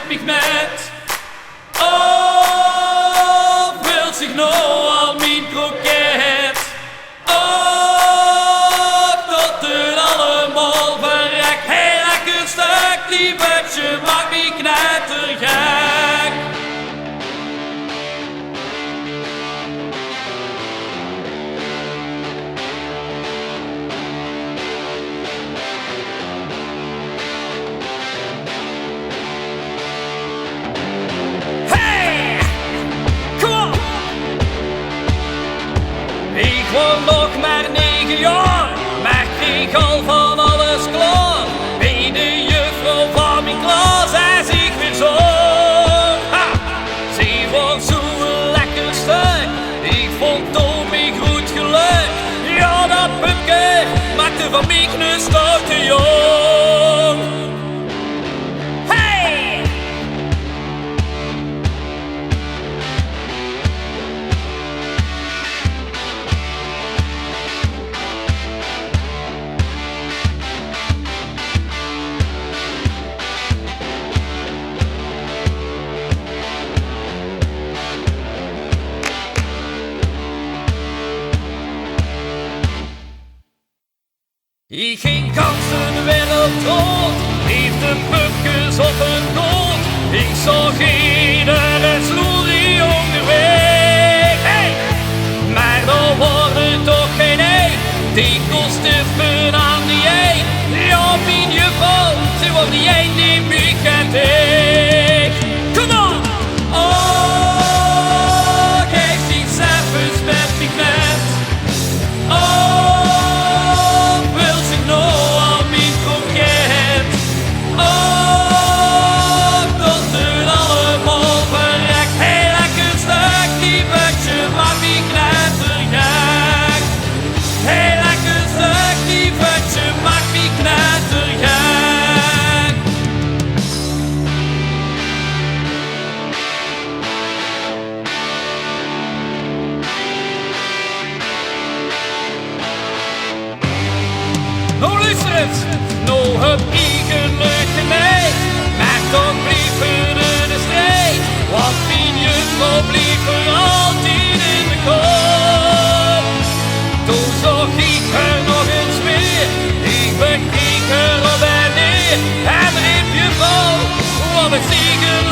mich met. Oh, wil zich nou al mijn kroket. Oh, tot het allemaal verrekt. Hey, lekker stuk, die butje maakt me knettergek. Ik word nog maar 9 jaar, maar kreeg al van alles klaar. Bij de juffrouw van mijn klas als ik weer zong. Ze vond zo'n lekker stuk, ik vond Tommy goed geluk. Ja, dat pupke maakte van mij een stoute jong. Hey! Ik ging gans de wereld rond, liefde pupkes op een goot. Ik zag iedere sloerie onderweg. Hey! Maar dan wordt het toch geen een, die kost even aan die een. Ja, mijn juffrouw, ze was die een die mij kent ik. Come on! Oh, geef die cijfers met mij net. Oh! Nou luister eens, nou heb ik een leuke mee, maar toch bleef er de strijd, want mijn juffrouw bleef er altijd in de kop. Toen zag ik er nog eens weer, ik bekeek er op en neer, en riep juffrouw, wat een ziegen